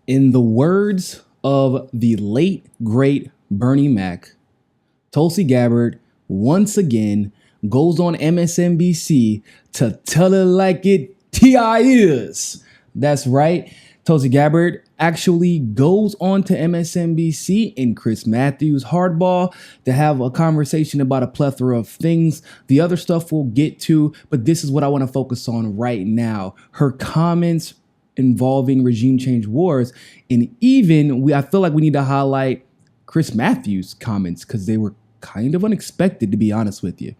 In the words of the late, great Bernie Mac, Tulsi Gabbard once again goes on MSNBC to tell it like it TI is. That's right. Tulsi Gabbard actually goes on to MSNBC and Chris Matthews Hardball to have a conversation about a plethora of things. The other stuff we'll get to, but this is what I want to focus on right now. Her comments involving regime change wars, and even I feel like we need to highlight Chris Matthews' comments because they were kind of unexpected, to be honest with you.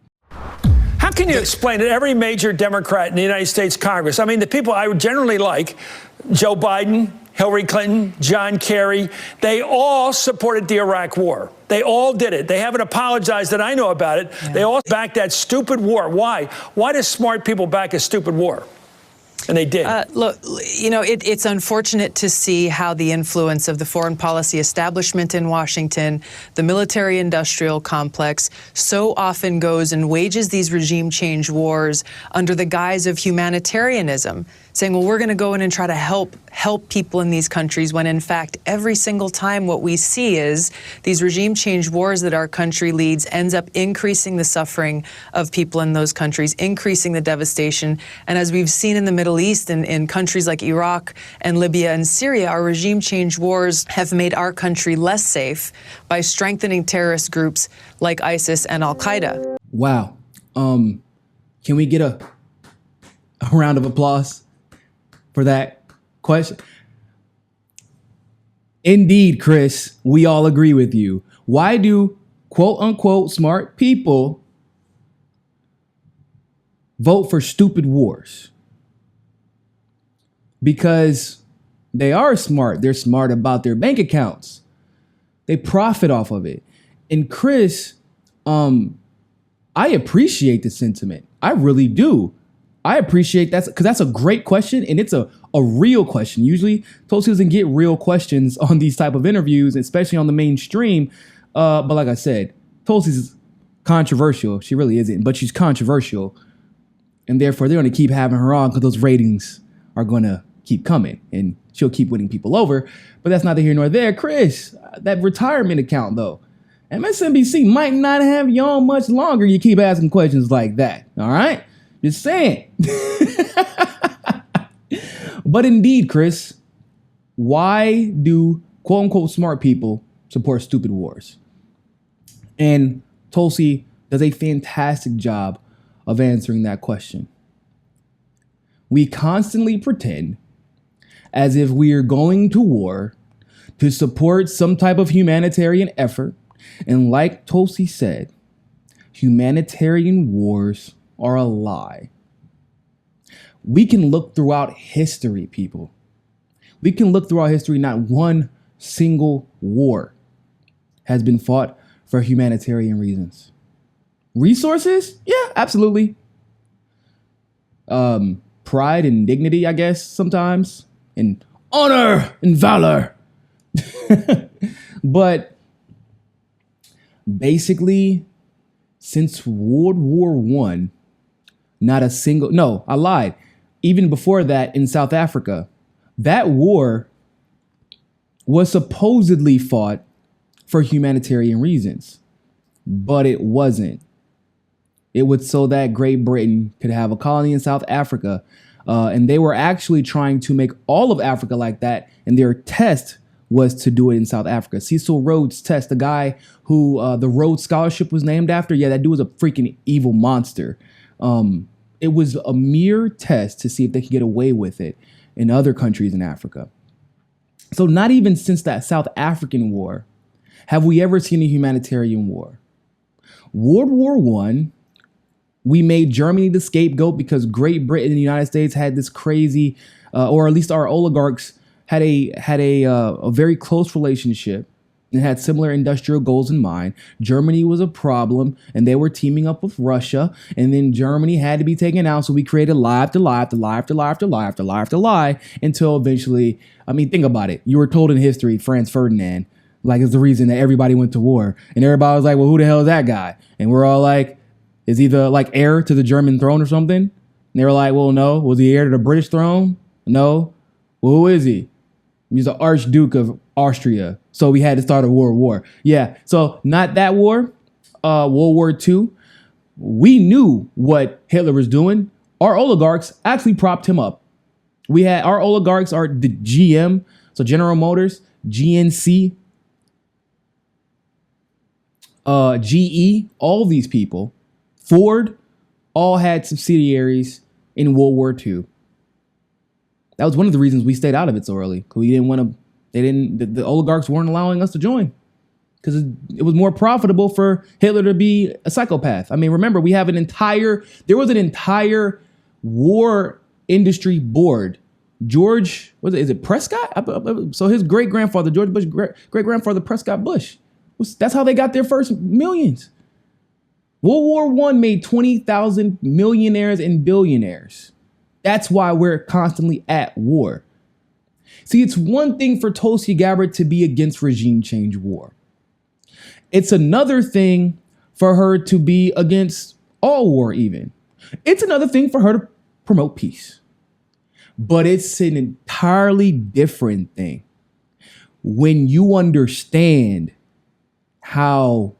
How can you explain it? Every major Democrat in the United States Congress, I mean, the people I would generally like, Joe Biden, Hillary Clinton, John Kerry, they all supported the Iraq war. They all did it. They haven't apologized that I know about it. Yeah. They all backed that stupid war. Why? Why do smart people back a stupid war? And they did. Look, you know, it's unfortunate to see how the influence of the foreign policy establishment in Washington, the military-industrial complex, so often goes and wages these regime change wars under the guise of humanitarianism, saying, well, we're going to go in and try to help people in these countries, when in fact, every single time what we see is these regime change wars that our country leads ends up increasing the suffering of people in those countries, increasing the devastation. And as we've seen in the Middle East and in countries like Iraq and Libya and Syria, our regime change wars have made our country less safe by strengthening terrorist groups like ISIS and Al-Qaeda. Wow. Can we get a round of applause for that question? Indeed, Chris, we all agree with you. Why do quote unquote smart people vote for stupid wars? Because they are smart. They're smart about their bank accounts. They profit off of it. And Chris, I appreciate the sentiment. I really do. I appreciate that because that's a great question, and it's a real question. Usually, Tulsi doesn't get real questions on these type of interviews, especially on the mainstream. But like I said, Tulsi's controversial. She really isn't, but she's controversial, and therefore they're going to keep having her on because those ratings are going to keep coming, and she'll keep winning people over. But that's neither here nor there. Chris, that retirement account though, MSNBC might not have you on much longer. You keep asking questions like that. All right. Just saying. But indeed, Chris, why do quote unquote smart people support stupid wars? And Tulsi does a fantastic job of answering that question. We constantly pretend as if we are going to war to support some type of humanitarian effort. And like Tulsi said, humanitarian wars are a lie. We can look throughout history, people. We can look throughout history. Not one single war has been fought for humanitarian reasons. Resources? Yeah, absolutely. Pride and dignity, I guess, sometimes. And honor and valor. But basically, since World War I, not a single, no, I lied. Even before that in South Africa, that war was supposedly fought for humanitarian reasons, but it wasn't. It was so that Great Britain could have a colony in South Africa. And they were actually trying to make all of Africa like that. And their test was to do it in South Africa. Cecil Rhodes' test, the guy who the Rhodes Scholarship was named after. Yeah, that dude was a freaking evil monster. It was a mere test to see if they could get away with it in other countries in Africa. So not even since that South African war have we ever seen a humanitarian war. World War I, we made Germany the scapegoat because Great Britain and the United States had this crazy, or at least our oligarchs had a very close relationship and had similar industrial goals in mind. Germany was a problem, and they were teaming up with Russia, and then Germany had to be taken out, so we created lie after lie after lie after lie after lie after lie after lie until eventually, I mean, think about it. You were told in history, Franz Ferdinand, like, is the reason that everybody went to war. And everybody was like, well, who the hell is that guy? And we're all like, is he the, like, heir to the German throne or something? And they were like, well, no. Was he heir to the British throne? No. Well, who is he? He's the Archduke of Austria. So we had to start a world war. Yeah. So not that war, World War II. We knew what Hitler was doing. Our oligarchs actually propped him up. We had our oligarchs are the GM, so General Motors, GNC, GE, all these people, Ford, all had subsidiaries in World War II. That was one of the reasons we stayed out of it so early, because we didn't want to. The oligarchs weren't allowing us to join because it was more profitable for Hitler to be a psychopath. I mean, remember, there was an entire war industry board. George, is it Prescott? So his great-grandfather, George Bush, great-grandfather Prescott Bush. That's how they got their first millions. World War I made 20,000 millionaires and billionaires. That's why we're constantly at war. See, it's one thing for Tulsi Gabbard to be against regime change war. It's another thing for her to be against all war even. It's another thing for her to promote peace. But it's an entirely different thing when you understand how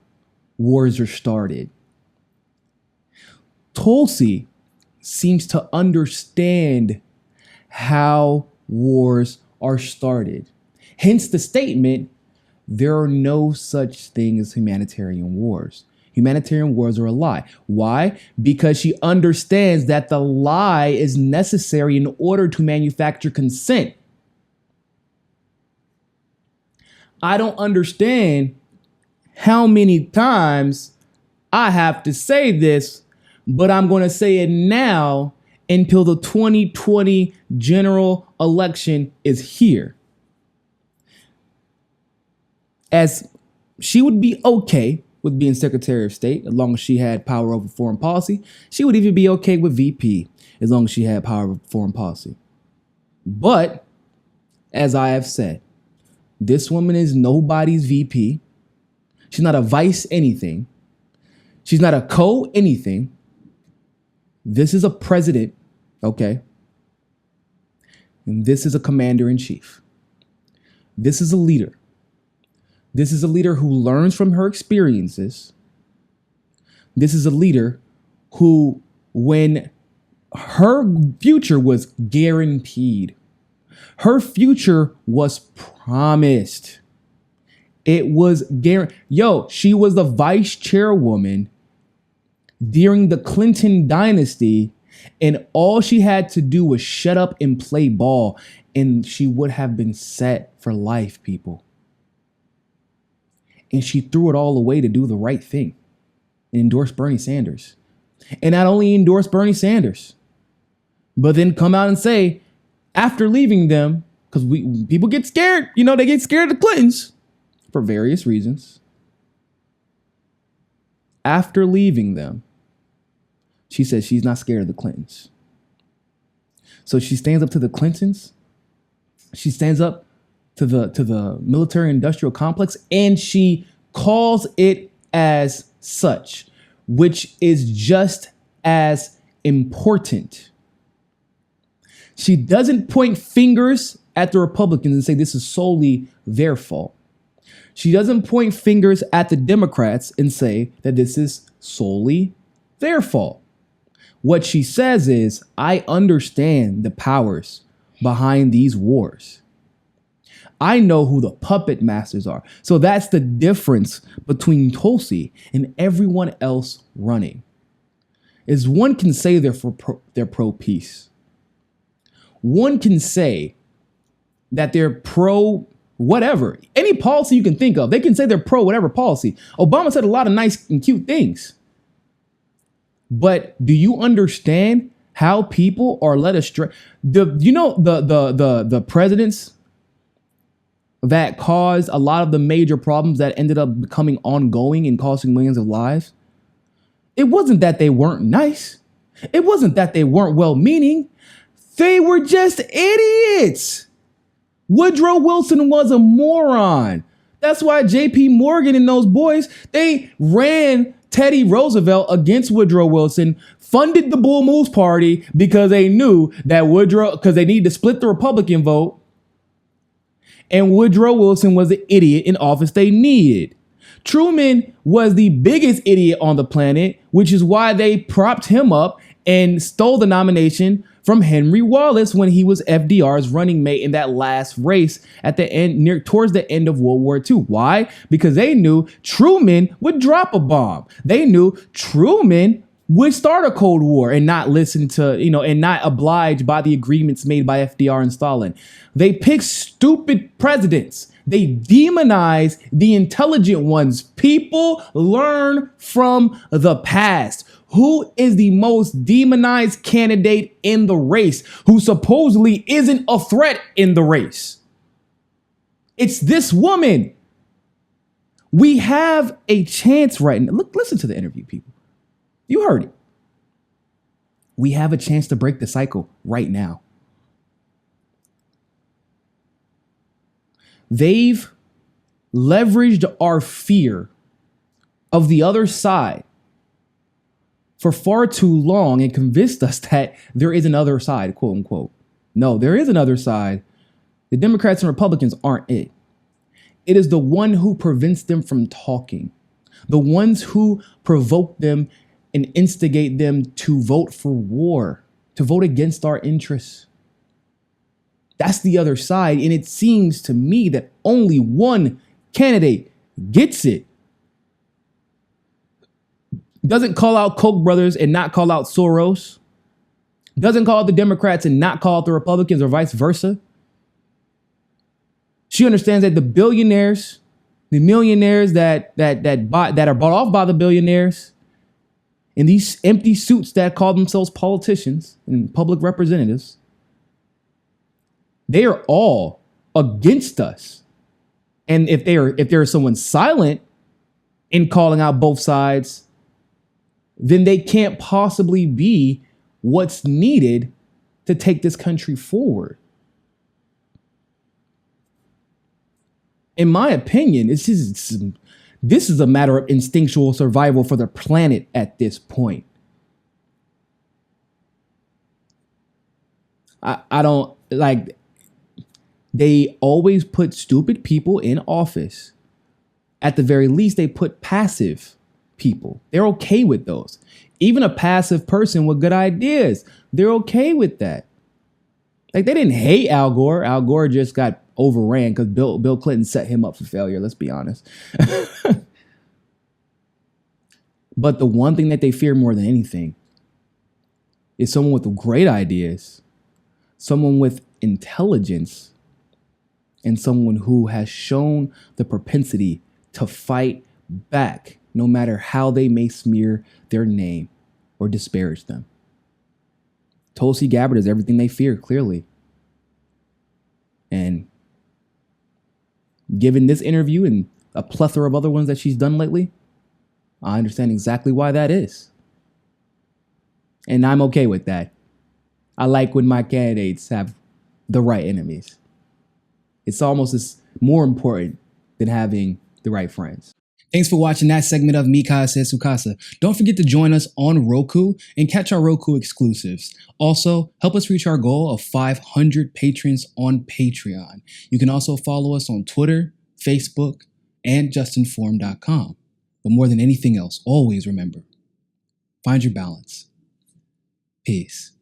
wars are started. Tulsi seems to understand how wars are started. Hence the statement, there are no such thing as humanitarian wars. Humanitarian wars are a lie. Why? Because she understands that the lie is necessary in order to manufacture consent. I don't understand how many times I have to say this, but I'm going to say it now until the 2020 general election is here. As she would be okay with being Secretary of State as long as she had power over foreign policy. She would even be okay with VP as long as she had power over foreign policy. But, as I have said, this woman is nobody's VP. She's not a vice anything. She's not a co-anything. This is a president, okay? And this is a commander-in-chief. This is a leader. This is a leader who learns from her experiences. This is a leader who, when her future was guaranteed, her future was promised. It was guaranteed. She was the vice chairwoman during the Clinton dynasty, and all she had to do was shut up and play ball, and she would have been set for life, people. And she threw it all away to do the right thing and endorse Bernie Sanders. And not only endorse Bernie Sanders, but then come out and say, after leaving them, because people get scared, they get scared of the Clintons for various reasons. After leaving them, she says she's not scared of the Clintons. So she stands up to the Clintons. She stands up to the military industrial complex, and she calls it as such, which is just as important. She doesn't point fingers at the Republicans and say this is solely their fault. She doesn't point fingers at the Democrats and say that this is solely their fault. What she says is, I understand the powers behind these wars. I know who the puppet masters are. So that's the difference between Tulsi and everyone else running. Is one can say they're pro-peace. One can say that they're pro whatever. Any policy you can think of, they can say they're pro whatever policy. Obama said a lot of nice and cute things. But do you understand how people are led astray? The presidents that caused a lot of the major problems that ended up becoming ongoing and costing millions of lives? It wasn't that they weren't nice. It wasn't that they weren't well-meaning. They were just idiots. Woodrow Wilson was a moron. That's why J.P. Morgan and those boys, they ran Teddy Roosevelt against Woodrow Wilson, funded the Bull Moose Party because they knew that because they needed to split the Republican vote. and Woodrow Wilson was the idiot in office they needed. Truman was the biggest idiot on the planet, which is why they propped him up and stole the nomination from Henry Wallace when he was FDR's running mate in that last race at the end, towards the end of World War II. Why? Because they knew Truman would drop a bomb. They knew Truman would start a Cold War and not listen to, and not oblige by the agreements made by FDR and Stalin. They picked stupid presidents. They demonize the intelligent ones. People learn from the past. Who is the most demonized candidate in the race who supposedly isn't a threat in the race? It's this woman. We have a chance right now. Look, listen to the interview, people. You heard it. We have a chance to break the cycle right now. They've leveraged our fear of the other side for far too long and convinced us that there is another side, quote unquote. No, there is another side. The Democrats and Republicans aren't it. It is the one who prevents them from talking, the ones who provoke them and instigate them to vote for war, to vote against our interests. That's the other side. And it seems to me that only one candidate gets it. Doesn't call out Koch brothers and not call out Soros. Doesn't call out the Democrats and not call out the Republicans or vice versa. She understands that the billionaires, the millionaires that are bought off by the billionaires, and these empty suits that call themselves politicians and public representatives, they are all against us. And if there is someone silent in calling out both sides, then they can't possibly be what's needed to take this country forward. In my opinion, this is a matter of instinctual survival for the planet at this point. I don't like, they always put stupid people in office. At the very least, they put passive people. They're okay with those. Even a passive person with good ideas, they're okay with that. Like, they didn't hate Al Gore. Al Gore just got overran because Bill Clinton set him up for failure. Let's be honest. But the one thing that they fear more than anything is someone with great ideas, someone with intelligence, and someone who has shown the propensity to fight back, no matter how they may smear their name or disparage them. Tulsi Gabbard is everything they fear, clearly. And given this interview and a plethora of other ones that she's done lately, I understand exactly why that is. And I'm okay with that. I like when my candidates have the right enemies. It's almost more important than having the right friends. Thanks for watching that segment of Mika Says Sukasa. Don't forget to join us on Roku and catch our Roku exclusives. Also, help us reach our goal of 500 patrons on Patreon. You can also follow us on Twitter, Facebook, and JustNForm.com. But more than anything else, always remember, find your balance. Peace.